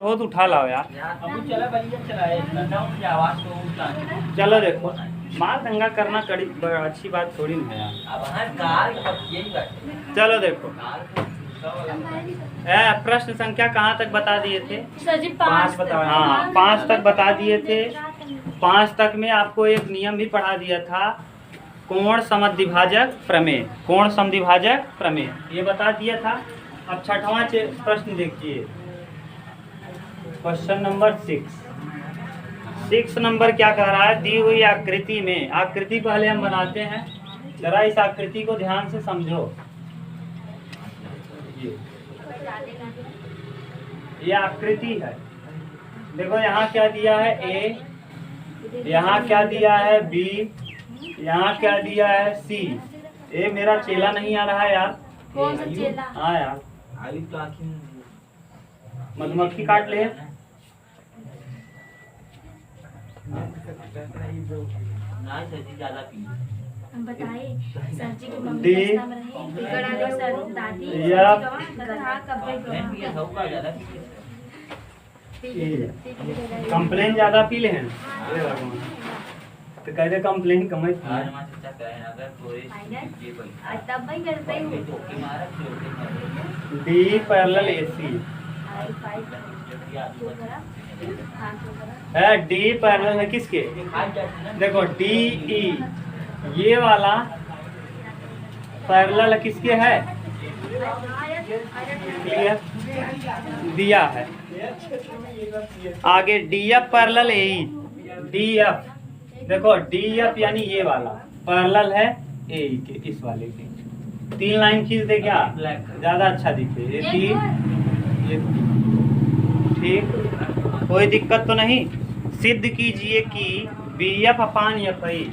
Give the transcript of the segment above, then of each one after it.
बहुत उठा लाओ यार। चलो देखो, मार दंगा करना कड़ी अच्छी बात थोड़ी नहीं है यार। चलो देखो, प्रश्न संख्या कहाँ तक बता दिए थे? सर जी 5 बता। हाँ, 5 तक बता दिए थे। 5 तक में आपको एक नियम भी पढ़ा दिया था, कोण समद्विभाजक प्रमेय। कोण समद्विभाजक प्रमेय ये बता दिया था। अब 6वां प्रश्न देखिए, क्वेश्चन नंबर 6 नंबर क्या कह रहा है? दी हुई आकृति में, आकृति पहले हम बनाते हैं, जरा इस आकृति को ध्यान से समझो। ये आकृति है, देखो यहाँ क्या दिया है ए, यहाँ क्या दिया है बी, यहाँ क्या दिया है सी। ए मेरा चेला नहीं आ रहा है यार। कौन सा चेला? हाँ यार, मधुमक्खी काट ले। बताइए सर जी की मम्मी का नाम रहे बिगड़ा सर दादी कंप्लेन ज्यादा पी ले हैं तो कहते कंप्लेन कम डी पैरेलल एसी है, डी पैरेलल है किसके? देखो डी ई, ये वाला पैरेलल किसके है? दिया है। आगे डी एफ पैरेलल ए, डी एफ, देखो डी एफ यानी ये वाला पैरेलल है ए के, इस वाले के। 3 लाइन खींच दे क्या, ज्यादा अच्छा दिखे। ये 3, ये ठीक, कोई दिक्कत तो नहीं। सिद्ध कीजिए कि B F upon F I,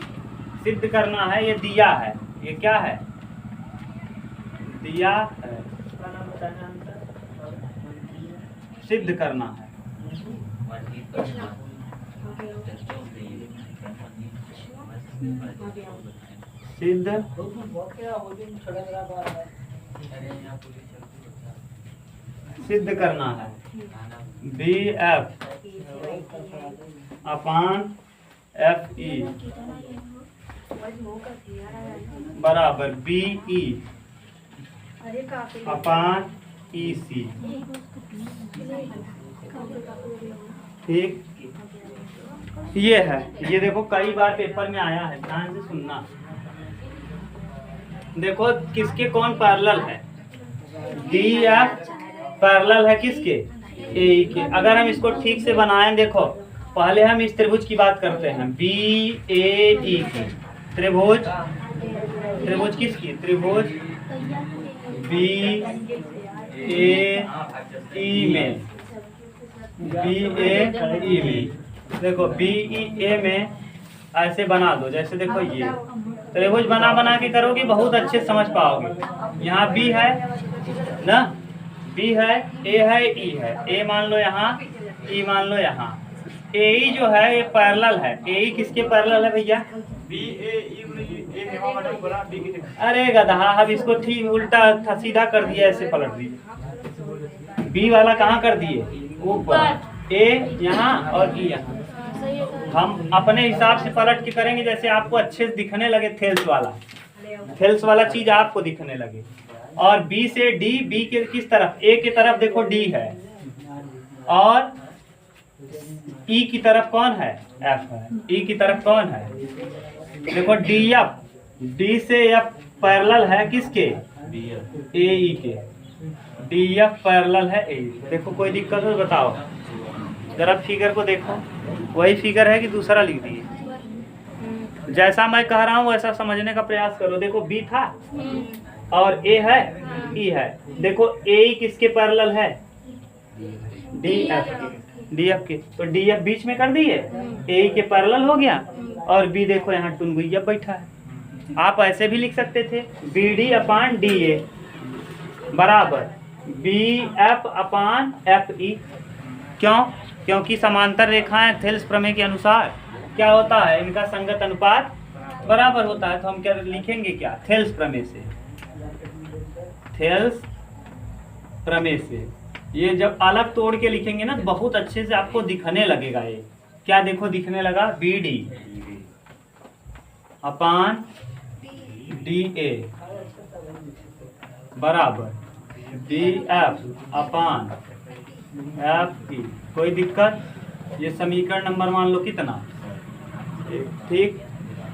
सिद्ध करना है। ये दिया है, ये क्या है? दिया है, सिद्ध करना है। सिद्ध सिद्ध करना है। बी एफ अपान एफ ई बराबर बी ई अपान ई सी। ठीक, ये है। ये देखो कई बार पेपर में आया है, ध्यान से सुनना। देखो किसके कौन पैरेलल है? डी एफ पैरेलल है किसके? ए के। अगर हम इसको ठीक से बनाएं, देखो पहले हम इस त्रिभुज की बात करते हैं, बी ए ई की। त्रिभुज, त्रिभुज किसकी? त्रिभुज बी ए ई में, बी ए ई में। देखो बी ई ए में ऐसे बना दो, जैसे देखो ये त्रिभुज बना के करोगे बहुत अच्छे समझ पाओगे। यहाँ बी है ना, बी है, ए है, ई है। ए मान लो यहाँ, ई मान लो यहाँ। ए ई जो है ये पैरेलल है। ए ई किसके पैरेलल है भैया? बी ए ई। अरे गधा, अब इसको ठीक उल्टा सीधा कर दिया, ऐसे पलट दिए। बी वाला कहाँ कर दिए? ऊपर, ए यहाँ और ई यहाँ। हम अपने हिसाब से पलट के करेंगे, जैसे आपको अच्छे से दिखने लगे। थेल्स वाला चीज आपको दिखने लगे। और बी से डी, बी के किस तरफ? ए की तरफ देखो डी है, और ई की तरफ कौन है? एफ है। ई की तरफ कौन है? देखो डी एफ, डी से एफ पैरेलल है किसके? ए ई के। डी एफ पैरेलल है ए। देखो कोई दिक्कत हो बताओ, जरा फिगर को देखो, वही फिगर है कि दूसरा लिख दिए? जैसा मैं कह रहा हूँ वैसा समझने का प्रयास करो। देखो बी था और ए है, ई है। देखो ए किसके पैरेलल है? डी एफ के। डी एफ के, तो डी एफ बीच में कर दिए, ए के पैरेलल हो गया। और बी देखो यहाँ टुनगुइया बैठा है। आप ऐसे भी लिख सकते थे, B D upon D A बराबर B F upon F E. क्यों? क्योंकि समांतर रेखाएं थेल्स प्रमेय के अनुसार क्या होता है? इनका संगत अनुपात बराबर होता है। तो हम क्या लिखेंगे? क्या? थेल्स प्रमेय से, थेल्स प्रमेय से ये जब अलग तोड़ के लिखेंगे ना तो बहुत अच्छे से आपको दिखने लगेगा। ये क्या देखो दिखने लगा, B D upon D A बराबर D F upon F E. कोई दिक्कत? ये समीकरण नंबर मान लो कितना, ठीक।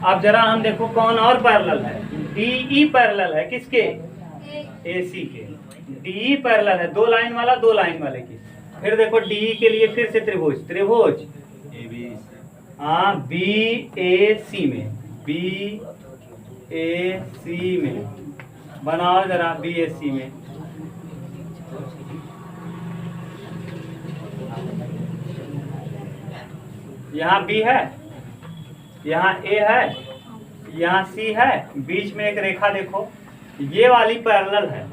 अब जरा हम देखो कौन और पैरेलल है, डी ई पैरेलल है किसके, ए सी के। डी ई पैरेलल है दो लाइन वाला दो लाइन वाले की। फिर देखो डी ई के लिए फिर से त्रिभुज, त्रिभुज हाँ बी ए सी में, बी ए सी में बनाओ जरा, बी ए सी में। यहाँ बी है, यहाँ ए है, यहाँ सी है, बीच में एक रेखा देखो, ये वाली पैरेलल है।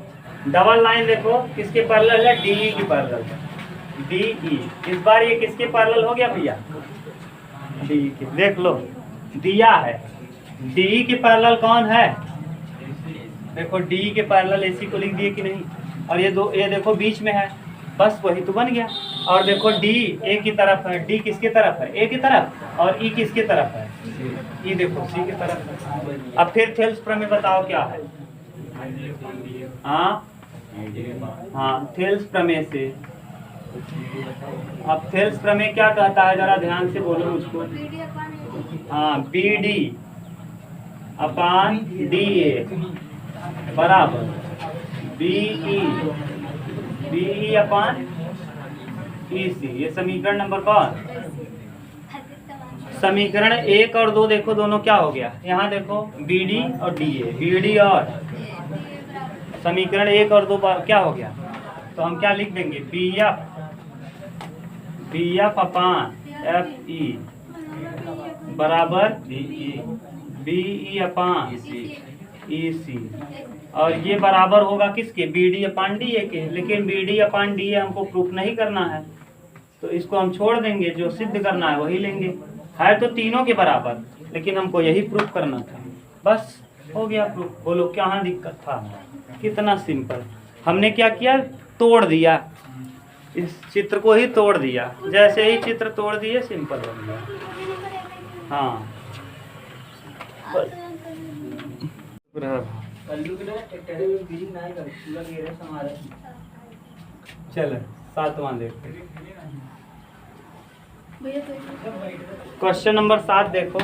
डबल लाइन देखो किसके पैरेलल है, डी ई की पैरेलल है, डी ई। इस बार ये किसके पैरेलल हो गया भैया, डी ई के। देख लो दिया है, डी ई के पैरेलल कौन है, देखो डी ई के पैरेलल एसी को लिख दिए कि नहीं। और ये दो, ये देखो बीच में है, बस वही तो बन गया। और देखो डी ए की तरफ है, डी किसके तरफ है, ए की तरफ, और ई किसके तरफ है, ई देखो सी की तरफ है। अब फिर थेल्स प्रमेय बताओ क्या है, हाँ हाँ थेल्स प्रमेय से। अब थेल्स प्रमेय क्या कहता है, जरा ध्यान से बोलो मुझको। हाँ B D upon D A बराबर बी ई अपान ई सी। ये समीकरण नंबर कौन, समीकरण 1 और 2 देखो दोनों क्या हो गया, यहाँ देखो बी डी और डी ए, बी डी और समीकरण 1 और 2 क्या हो गया। तो हम क्या लिख देंगे, बी एफ अपान एफ ई बराबर बी ई अपान ई सी। और ये बराबर होगा किसके, B D upon D A के। लेकिन B D upon D A हमको प्रूफ नहीं करना है, तो इसको हम छोड़ देंगे, जो सिद्ध करना है वही लेंगे। है तो तीनों के बराबर, लेकिन हमको यही प्रूफ करना था, बस हो गया प्रूफ। बोलो क्या दिक्कत था, कितना सिंपल। हमने क्या किया, तोड़ दिया, इस चित्र को ही तोड़ दिया। जैसे ही चित्र तोड़ दिए सिंपल हो गया। हाँ चलो 7वां देखो, क्वेश्चन नंबर 7 देखो।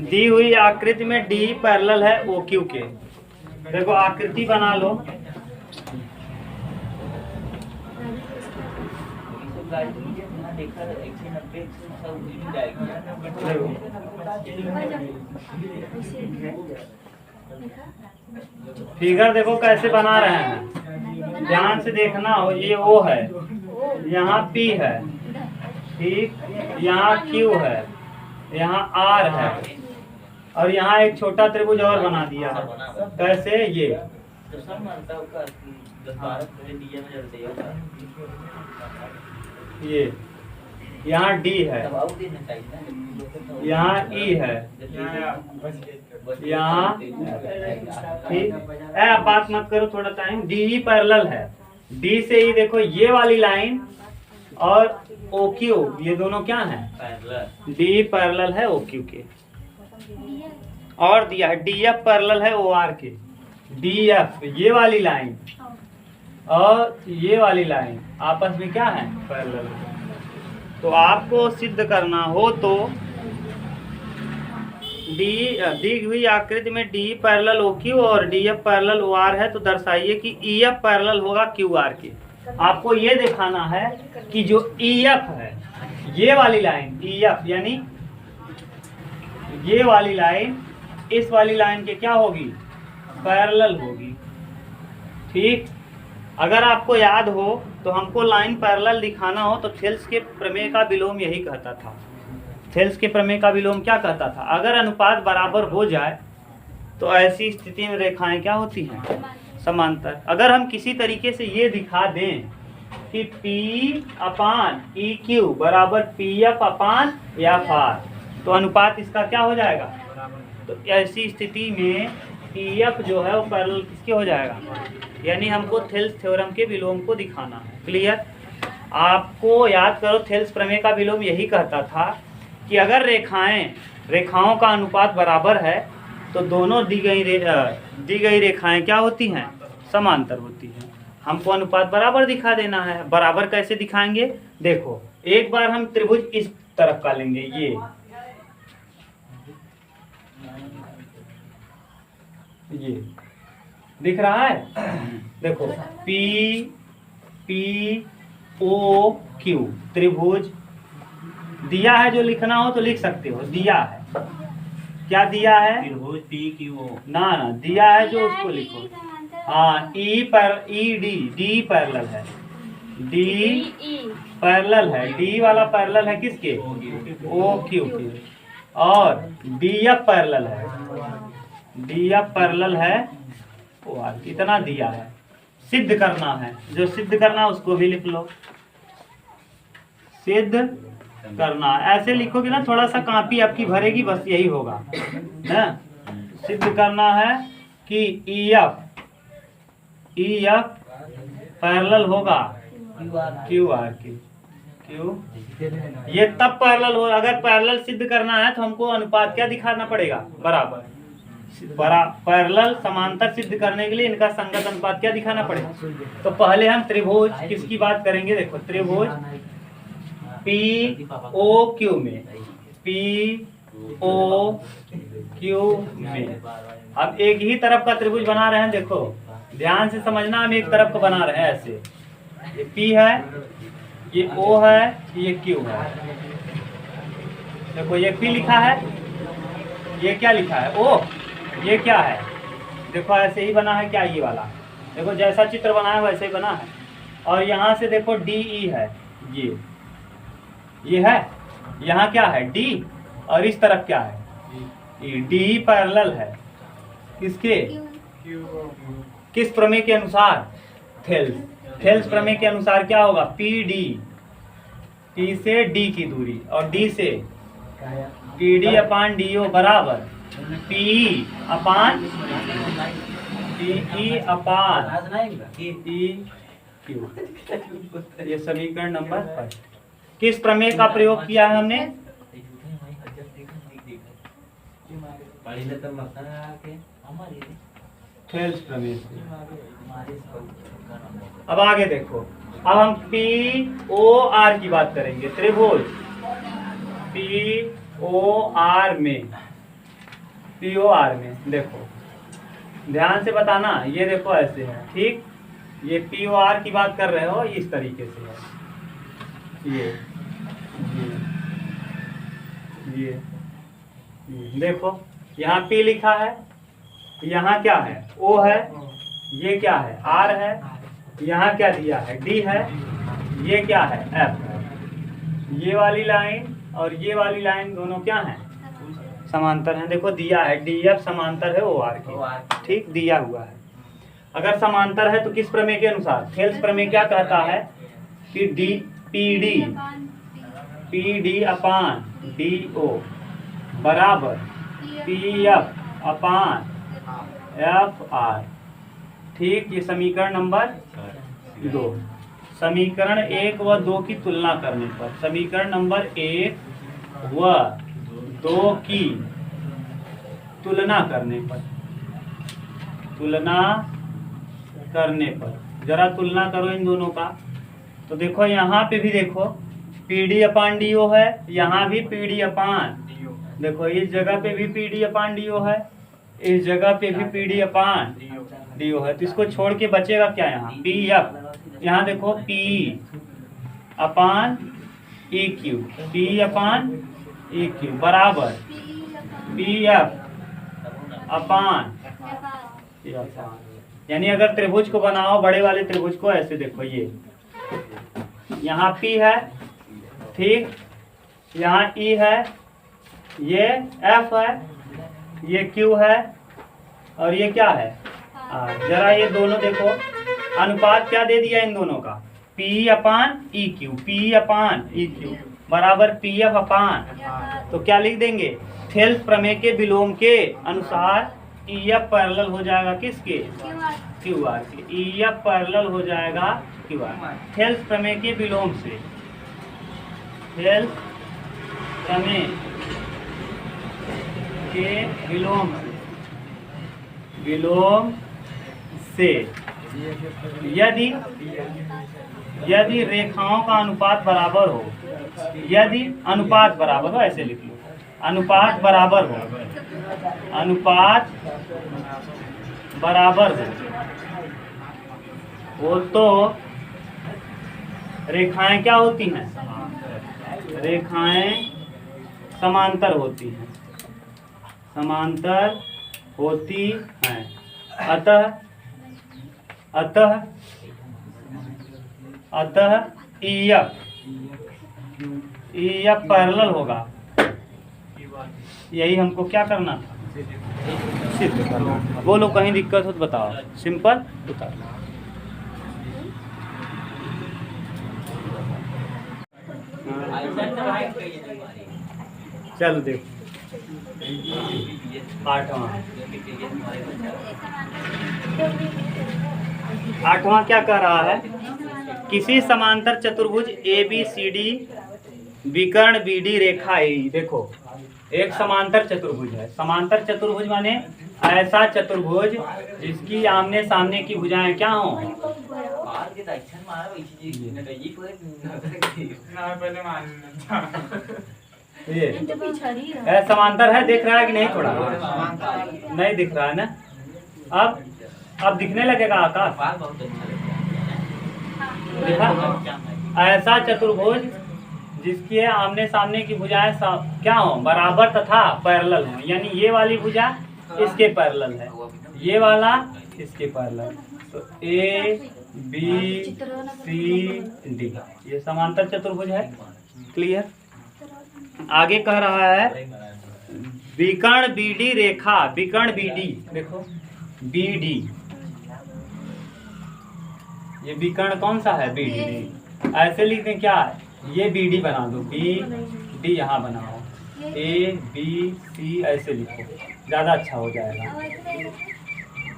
दी हुई आकृति में डी पैरेलल है ओ क्यू के। देखो आकृति बना लो, फिगर देखो कैसे बना रहे हैं, ध्यान से देखना हो। ये ओ है, यहाँ पी है, ठीक, यहाँ क्यू है, यहाँ आर है, और यहाँ एक छोटा त्रिभुज और बना दिया है। कैसे, ये यहाँ डी है, यहाँ ई है, यहाँ ठीक। अब बात मत करो थोड़ा टाइम। डी ई पैरेलल है, डी से ई देखो ये वाली लाइन और ओ क्यू, ये दोनों क्या हैं, डी पैरेलल है ओ क्यू के। और दिया है डी एफ पैरेलल है ओ आर के। डी एफ ये वाली लाइन और ये वाली लाइन आपस में क्या है, पैरेलल। तो आपको सिद्ध करना हो तो दी हुई आकृति में डी पैरेलल ओ क्यू और D F parallel O R है, तो दर्शाइए कि ई एफ पैरेलल होगा क्यू आर के। आपको ये दिखाना है कि जो ई एफ है, ये वाली लाइन ई एफ यानी ये वाली लाइन इस वाली लाइन के क्या होगी, पैरेलल होगी, ठीक। अगर आपको याद हो तो हमको लाइन पैरेलल दिखाना हो तो थेल्स के प्रमेय का विलोम यही कहता था। थेल्स के प्रमेय का विलोम क्या कहता था, अगर अनुपात बराबर हो जाए तो ऐसी स्थिति में रेखाएं क्या होती हैं, समांतर। अगर हम किसी तरीके से ये दिखा दें कि P अपान ई क्यू बराबर P F upon F R, तो अनुपात इसका क्या हो जाएगा। तो ऐसी स्थिति में पी एफ जो है वो पैरेलल किसके हो जाएगा, यानी हमको थेल्स थ्योरम के विलोम को दिखाना है। क्लियर। आपको याद करो, थेल्स प्रमेय का विलोम यही कहता था कि अगर रेखाओं का अनुपात बराबर है तो दोनों दी गई रेखाएं क्या होती हैं, समांतर होती हैं। हमको अनुपात बराबर दिखा देना है। बराबर कैसे दिखाएंगे, देखो एक बार हम त्रिभुज इस तरफ का लेंगे, ये दिख रहा है, देखो पी पी ओ क्यू त्रिभुज दिया है। जो लिखना हो तो लिख सकते हो, दिया है, क्या दिया है, त्रिभुज पी क्यू ना दिया है जो उसको लिखो। हाँ, ई डी पैरेलल है, डी पैरेलल है, डी वाला पैरेलल है किसके, ओ क्यू के, और डी एफ पैरेलल है, डी एफ पैरेलल है ओ आर। इतना दिया है, सिद्ध करना है। जो सिद्ध करना है उसको भी लिख लो, सिद्ध करना। ऐसे लिखोगे ना, थोड़ा सा कॉपी आपकी भरेगी, बस यही होगा ना। सिद्ध करना है कि ई एफ पैरेलल होगा क्यू आर के। क्यू ये तब पैरेलल हो, अगर पैरेलल सिद्ध करना है तो हमको अनुपात क्या दिखाना पड़ेगा, बराबर। पैरेलल समांतर सिद्ध करने के लिए इनका संगत अनुपात क्या दिखाना पड़ेगा। तो पहले हम त्रिभुज किसकी बात करेंगे, देखो त्रिभुज पी ओ क्यू में, पी ओ क्यू में। अब एक ही तरफ का त्रिभुज बना रहे हैं, देखो ध्यान से समझना, हम एक तरफ का बना रहे हैं ऐसे। ये P है, ये O है, ये Q है। देखो ये P लिखा है, ये क्या लिखा है O, ये क्या है, देखो ऐसे ही बना है क्या, ये वाला देखो जैसा चित्र बना है वैसे ही बना है। और यहाँ से देखो DE है, ये है, यहाँ क्या है D, और इस तरफ क्या है, D पैरेलल है किसके, किस प्रमेय के अनुसार, थेल्स प्रमेय के अनुसार क्या होगा, P से D की दूरी और D से PD अपान DO बराबर PE अपान PQ। ये समीकरण नंबर 5। किस प्रमेय का प्रयोग किया है हमने, थेल्स प्रमेय से। अब आगे देखो, अब हम POR की बात करेंगे। त्रिभुज POR में देखो ध्यान से बताना, ये देखो ऐसे है, ठीक। ये POR की बात कर रहे हो, इस तरीके से है, ये देखो यहाँ P लिखा है, यहाँ क्या है, O है, ये क्या है, R है, यहाँ क्या दिया है, D है, ये क्या है, F है। ये वाली लाइन और ये वाली लाइन दोनों क्या हैं, समांतर हैं। देखो दिया है DF समांतर है OR के, ठीक, दिया हुआ है। अगर समांतर है तो किस प्रमेय के अनुसार, थेल्स प्रमेय क्या कहता है कि PD अपान DO बराबर PF अपान FR, ठीक। ये समीकरण नंबर 2। समीकरण 1 व 2 की तुलना करने पर, समीकरण नंबर 1 व 2 की तुलना करने पर, जरा तुलना करो इन दोनों का। तो देखो यहाँ पे भी देखो PD अपान DO है, यहाँ भी PD अपान, देखो इस जगह पे भी PD अपान DO है, इस जगह पे भी PD अपान DO है। तो इसको छोड़ के बचेगा क्या, यहाँ PF, यहाँ देखो PE अपान EQ, PE अपान EQ बराबर PF अपान, यानी अगर त्रिभुज को बनाओ, बड़े वाले त्रिभुज को, ऐसे देखो, ये यहाँ P है, ठीक, यहाँ E है, ये F है, ये Q है, और ये क्या है R। जरा ये दोनों देखो, अनुपात क्या दे दिया इन दोनों का, P अपान EQ, P अपान EQ बराबर PF अपान, तो क्या लिख देंगे, थेल्स प्रमेय के विलोम के अनुसार ई एफ पैरेलल हो जाएगा किसके? क्यू आर के। ई एफ पैरेलल हो जाएगा क्यू आर। थेल्स प्रमेय के विलोम से, थेल्स प्रमेय के विलोम से यदि रेखाओं का अनुपात बराबर हो, यदि अनुपात बराबर हो, ऐसे लिख लो, अनुपात बराबर हो, अनुपात बराबर हो तो रेखाएं क्या होती हैं? रेखाएं समांतर होती हैं, समांतर होती हैं। अतः ई एफ पैरेलल होगा। यही हमको क्या करना था? सिद्ध करना। बोलो कहीं दिक्कत हो तो बताओ, सिंपल उतार। चलो देखो 8वां क्या कह रहा है? किसी समांतर चतुर्भुज ए बी सी डी विकर्ण बी डी रेखा ए। देखो एक समांतर चतुर्भुज है। समांतर चतुर्भुज माने ऐसा चतुर्भुज जिसकी आमने सामने की भुजाएं क्या हो? ये समांतर है। देख रहा है कि नहीं? थोड़ा नहीं दिख रहा है ना? अब दिखने लगेगा आकाश। देखा? ऐसा चतुर्भुज जिसकी आमने सामने की भुजाएं क्या हो? बराबर तथा पैरेलल हो। यानी ये वाली भुजा इसके पैरेलल है, ये वाला इसके पैरेलल। तो ए बी सी डी ये समांतर चतुर्भुज है। क्लियर? आगे कह रहा है विकर्ण बी डी रेखा, विकर्ण बी डी। देखो बी डी, ये विकर्ण कौन सा है? B D. ऐसे लिखते क्या है? ये बी डी बना दो, बी डी यहाँ बनाओ, ए बी सी ऐसे लिखो, ज़्यादा अच्छा हो जाएगा।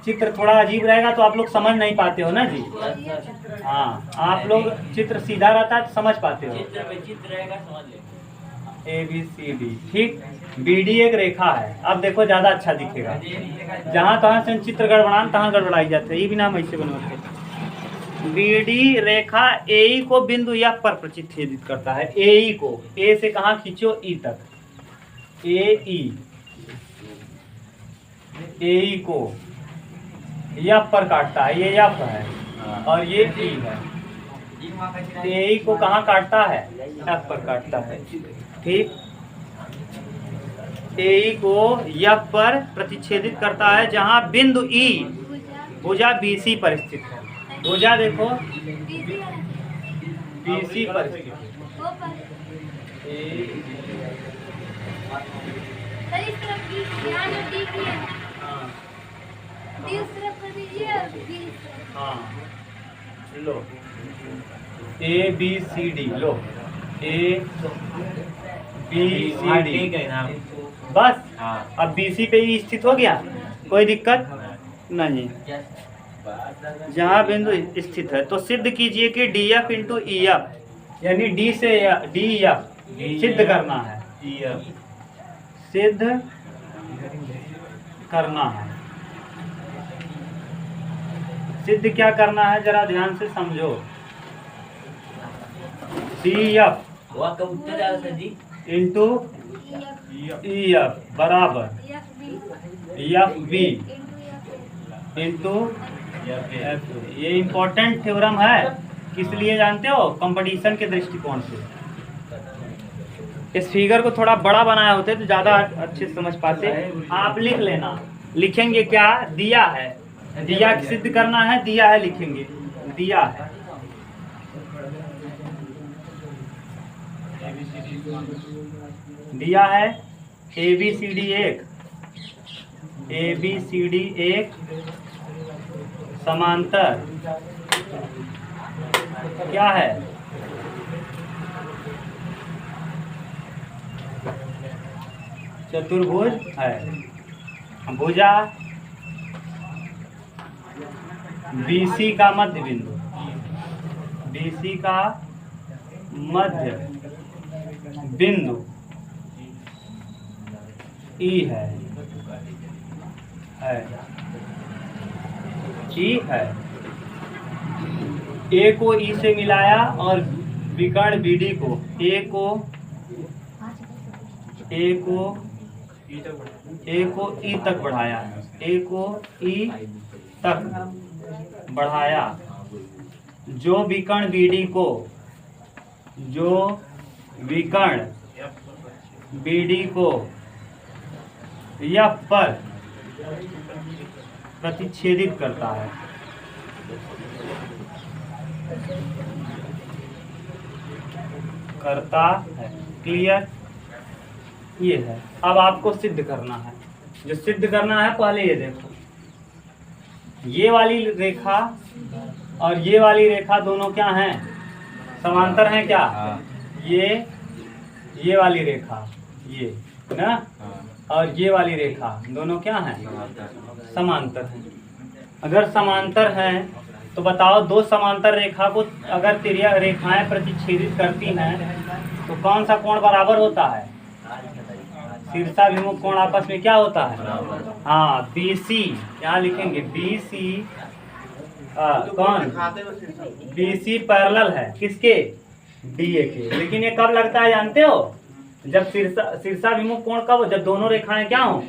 चित्र थोड़ा अजीब रहेगा तो आप लोग समझ नहीं पाते हो ना जी। हाँ, आप लोग चित्र सीधा रहता है तो समझ पाते हो। ए बी सी डी, ठीक। बी डी एक रेखा है। अब देखो ज़्यादा अच्छा दिखेगा। जहाँ तहाँ से चित्र गड़बड़ान तहाँ गड़बड़ाई जाते हैं। ये भी नाम ऐसे बनवाते। बी डी रेखा ए को बिंदु एफ पर प्रतिच्छेदित करता है। ए को, ए से कहाँ खींचो? ई तक। ए को एफ पर काटता है। ये एफ है और ये ई है। ए को कहाँ काटता है? एफ पर काटता है, ठीक। ए को एफ पर प्रतिच्छेदित करता है जहाँ बिंदु ई भुजा बी सी पर स्थित है। भुजा देखो बी सी पर स्थित हाँ, लो ए बी सी डी, लो ए बी सी डी बस। अब बी सी पे ही स्थित हो गया, कोई दिक्कत नहीं। जहाँ बिंदु स्थित है तो सिद्ध कीजिए कि D F into E F, यानी डी से डी एफ सिद्ध करना है, सिद्ध करना है। सिद्ध क्या करना है जरा ध्यान से समझो। D F into E F बराबर एफ बी इंटू। ये इम्पोर्टेंट थ्योरम है। किस लिए जानते हो? कंपटीशन के दृष्टिकोण से। इस फिगर को थोड़ा बड़ा बनाया होते तो ज़्यादा अच्छे से समझ पाते। आप लिख लेना, लिखेंगे क्या? दिया है, दिया सिद्ध करना है, दिया है लिखेंगे, दिया है। दिया है ए बी सी डी एक, ए बी सी डी एक समांतर क्या है? चतुर्भुज है। भुजा BC का मध्य बिंदु, BC का मध्य बिंदु E है, E है। A को E से मिलाया और विकर्ण BD को A को E तक बढ़ाया, A को E तक बढ़ाया। जो विकर्ण BD को F पर प्रतिच्छेदित करता है, क्लियर? ये है। अब आपको सिद्ध करना है। जो सिद्ध करना है पहले ये देखो, ये वाली रेखा और ये वाली रेखा दोनों क्या हैं? समांतर हैं क्या? ये वाली रेखा ये ना, और ये वाली रेखा दोनों क्या हैं? समांतर हैं। अगर समांतर हैं तो बताओ, दो समांतर रेखा को अगर तिर्यक रेखाएं प्रतिच्छेदित करती हैं तो कौन सा कोण बराबर होता है? शीर्षाभिमुख कोण आपस में क्या होता है? हाँ, BC। यहाँ लिखेंगे BC कौन? BC पैरेलल है किसके? DA के। लेकिन ये कब लगता है जानते हो? जब शीर्षाभिमुख कोण कब? जब दोनों रेखाएं क्या हो?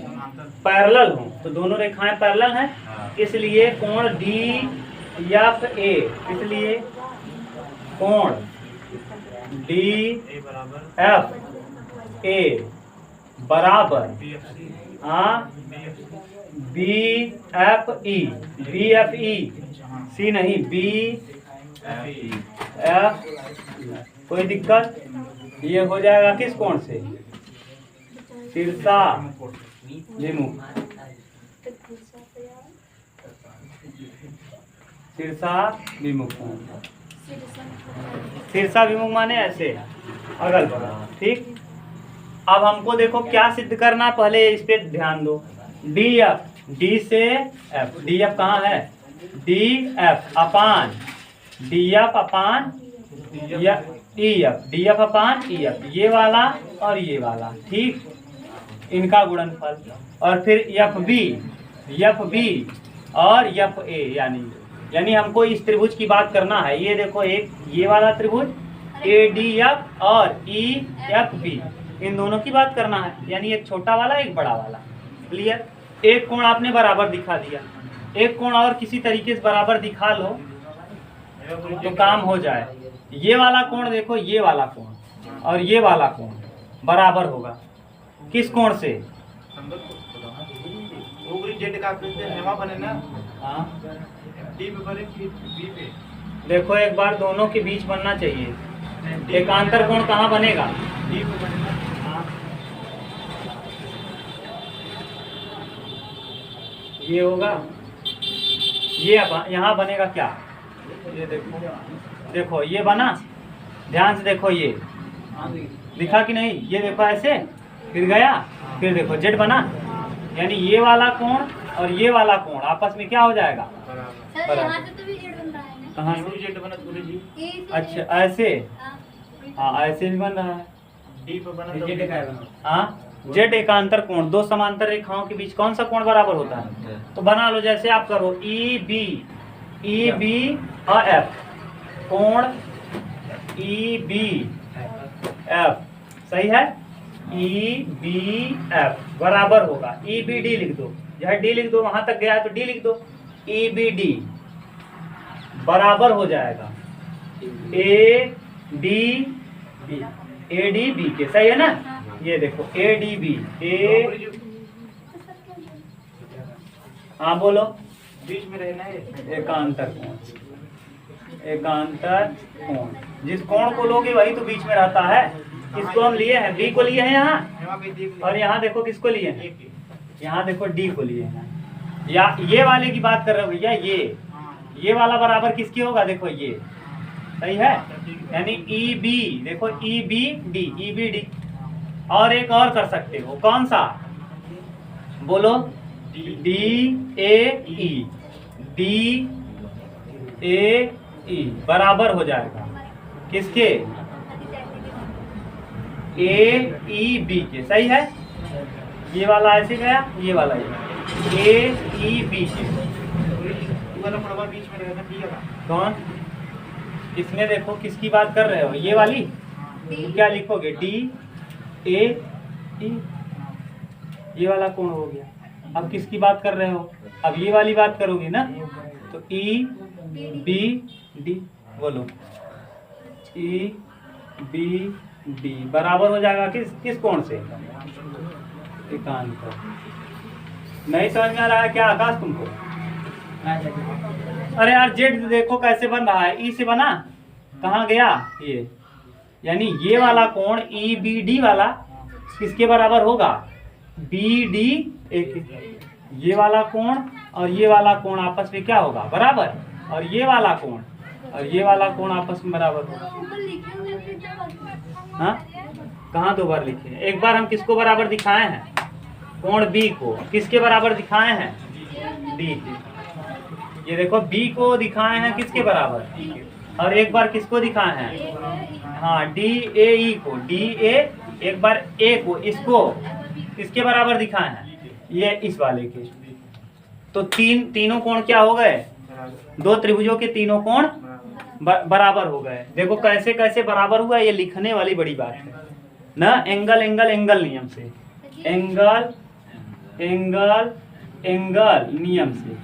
पैरेलल हो। तो दोनों रेखाएं पैरेलल हैं, इसलिए कोण DFA, इसलिए कोण DFA बराबर BFE, C नहीं, BF। कोई दिक्कत? ये हो जाएगा किस कोण से? शीर्षाभिमुख कोण। शीर्षाभिमुख माने ऐसे अगल बगल, ठीक। अब हमको देखो क्या सिद्ध करना है, पहले इस पे ध्यान दो। DF, D से F, DF कहाँ है? DF अपान EF, DF अपान EF, ये वाला और ये वाला, ठीक, इनका गुणनफल। और फिर FB और FA, यानी हमको इस त्रिभुज की बात करना है। ये देखो, एक ये वाला त्रिभुज ADF और EFB, इन दोनों की बात करना है, यानी एक छोटा वाला एक बड़ा वाला, क्लियर? एक कोण आपने बराबर दिखा दिया, एक कोण और किसी तरीके से बराबर दिखा लो तो काम हो जाए। ये वाला कोण देखो, ये वाला कोण और ये वाला कोण बराबर होगा किस कोण से? देखो एक बार दोनों के बीच बनना चाहिए। एकांतर कोण कहाँ बनेगा? ये होगा, ये यहाँ बनेगा क्या? ये देखो ये बना, ध्यान से देखो, ये दिखा कि नहीं? ये देखो ऐसे, फिर गया, फिर देखो जेड बना, यानी ये वाला कोण और ये वाला कोण आपस में क्या हो जाएगा? यहाँ से तो भी जेड बन रहा है ना? कहाँ जेड बना? अच्छा ऐसे, हाँ ऐसे भी बन रहा है। हाँ, जेड एकांतर कोण, दो समांतर रेखाओं के बीच कौन सा कोण बराबर होता है? तो बना लो, जैसे आप करो EB और F, कोण EBF, सही है? EBF बराबर होगा, EBD लिख दो, जहाँ D लिख दो, वहां तक गया है तो D लिख दो, EBD बराबर हो जाएगा ADB के, सही है ना? ये देखो ADB, हाँ बोलो, बीच में रहना है। एकांतर कोण, जिस कोण को लोगे वही तो बीच में रहता है। किसको हम लिए हैं? B को लिए हैं यहाँ, और यहाँ देखो किसको लिए हैं? यहाँ देखो D को लिए हैं। या ये वाले की बात कर रहे हो भैया, ये वाला बराबर किसकी होगा? देखो ये, सही है? यानी EB, देखो EBD, और एक और कर सकते हो, कौन सा? बोलो, DAE, ए ई बराबर हो जाएगा किसके, ए ई बी के। सही है, ये वाला ऐसे गया, ये वाला ए ई बी के। बीच में रहेगा कौन, इसमें देखो किसकी बात कर रहे हो, ये वाली, तो क्या लिखोगे, डी ए ई, ये वाला कौन हो गया। अब किसकी बात कर रहे हो, अब ये वाली बात करोगे ना, तो ई बी डी, बोलो ई बी डी बराबर हो जाएगा किस किस कोण से, एकांत का। नहीं समझ में आ रहा है क्या आकाश तुमको? अरे यार जेड देखो कैसे बन रहा है, ई से बना, कहाँ गया ये, यानी ये वाला कोण ई बी डी वाला किसके बराबर होगा, बी डी एक, ये वाला कोण और ये वाला कोण आपस में क्या होगा, बराबर, और ये वाला कोण और ये वाला कोण आपस में बराबर होगा। हाँ, कहाँ दो बार लिखे, एक बार हम किसको बराबर दिखाए हैं, कोण बी को किसके बराबर दिखाए हैं, डी के। ये देखो बी को दिखाए हैं किसके बराबर, और एक बार किसको दिखाए हैं, हाँ डी ए ई को, डी ए, एक बार ए को, इसको किसके बराबर दिखाए हैं, ये इस वाले के। तो तीनों कोण क्या हो गए, दो त्रिभुजों के तीनों कोण बराबर हो गए। देखो कैसे कैसे बराबर हुआ, ये लिखने वाली बड़ी बात है ना, एंगल एंगल एंगल नियम से, एंगल एंगल एंगल नियम से।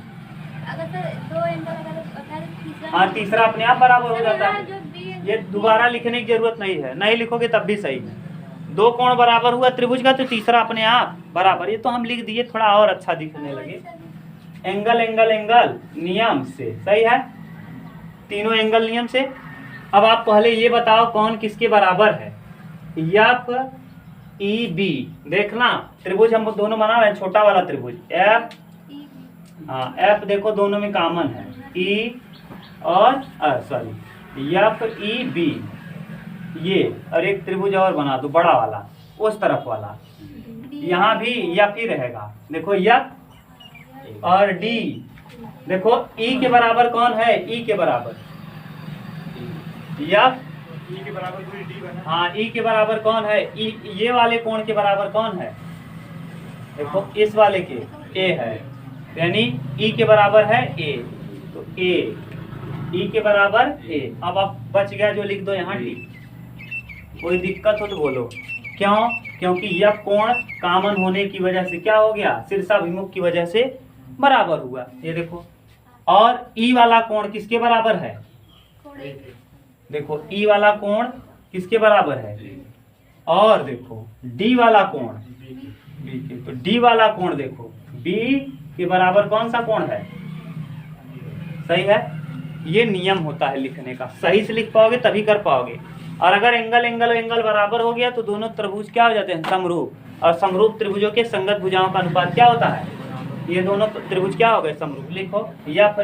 हाँ, तीसरा अपने आप बराबर हो जाता है, ये दोबारा लिखने की जरूरत नहीं है, नहीं लिखोगे तब भी सही है। दो कोण बराबर हुआ त्रिभुज का, तो तीसरा अपने आप बराबर, ये तो हम लिख दिए थोड़ा और अच्छा दिखने लगे, एंगल एंगल एंगल नियम से। सही है, तीनों एंगल नियम से। अब आप पहले ये बताओ कौन किसके बराबर है, एफ ई बी। देखना त्रिभुज हम दोनों बना रहे हैं, छोटा वाला त्रिभुज एफ, हाँ एफ देखो दोनों में कॉमन है, ई और सॉरी एफ ई बी, ये और एक त्रिभुज और बना दो बड़ा वाला, उस तरफ वाला, यहाँ भी एफ ही रहेगा। देखो एफ और डी, देखो ई के बराबर कौन है, ई के बराबर एफ, ई के बराबर डी बना, हाँ ई के बराबर कौन है, ई, ये वाले कोण के बराबर कौन है, देखो इस वाले के ए है, यानी ई के बराबर है ए, तो ए ई के बराबर ए। अब आप बच गया जो लिख दो यहाँ डी, कोई दिक्कत हो तो बोलो, क्यों, क्योंकि यह कोण कॉमन होने की वजह से क्या हो गया, शीर्षाभिमुख की वजह से बराबर हुआ। ये देखो, और ई वाला कोण किसके बराबर है, देखो ई वाला कोण किसके बराबर है, और देखो डी वाला कोण बी के, तो डी वाला कोण देखो बी के बराबर कौन सा कोण है। सही है, ये नियम होता है लिखने का, सही से लिख पाओगे तभी कर पाओगे। और अगर एंगल एंगल एंगल बराबर हो गया तो दोनों त्रिभुज क्या हो जाते हैं, समरूप, और समरूप त्रिभुजों के संगत भुजाओं का अनुपात क्या होता है, ये दोनों त्रिभुज क्या हो गए, समरूप। लिखो एफ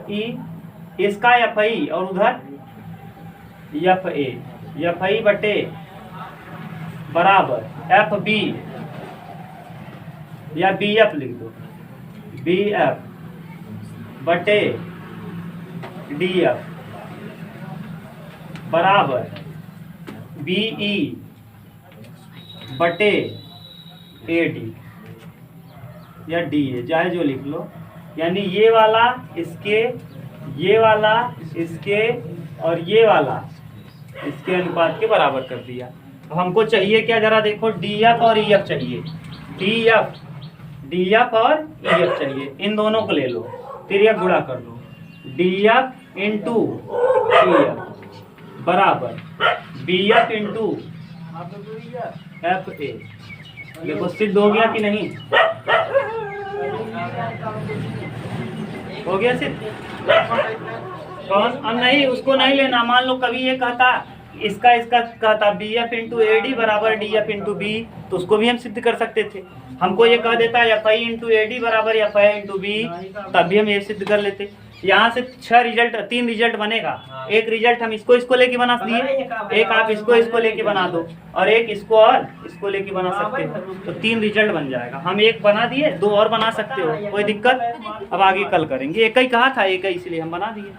ई, इसका एफ ई और उधर एफ ए, एफ ई बटे बराबर एफ बी, या बी एफ लिख दो, बी एफ बटे डी एफ बराबर बी ई बटे ए डी, या डी ए, चाहे जो लिख लो। यानी ये वाला इसके, ये वाला इसके, और ये वाला इसके अनुपात के बराबर कर दिया। अब हमको चाहिए क्या, जरा देखो, डी एफ और ई एफ चाहिए, डी एफ और ई एफ चाहिए, इन दोनों को ले लो, फिर यह गुणा कर लो, D F into E F बराबर B F into F A. देखो सिद्ध हो गया कि नहीं, हो गया सिद्ध। कौन, अब नहीं उसको नहीं लेना, मान लो कभी ये कहता इसका कहता B F into A D बराबर डी एफ इंटू बी, तो उसको भी हम सिद्ध कर सकते थे। हमको ये कह देता F I into A D बराबर एफ आई इंटू बी, तब भी हम ये सिद्ध कर लेते। यहाँ से 3 रिजल्ट बनेगा। एक रिजल्ट हम इसको लेके बना दिए, एक आप इसको लेके बना दो, और एक इसको लेके बना सकते हो, तो 3 रिजल्ट बन जाएगा। हम एक बना दिए, 2 और बना सकते हो, कोई दिक्कत? अब आगे कल करेंगे। एक ही कहा था, एक ही, इसलिए हम बना दिए।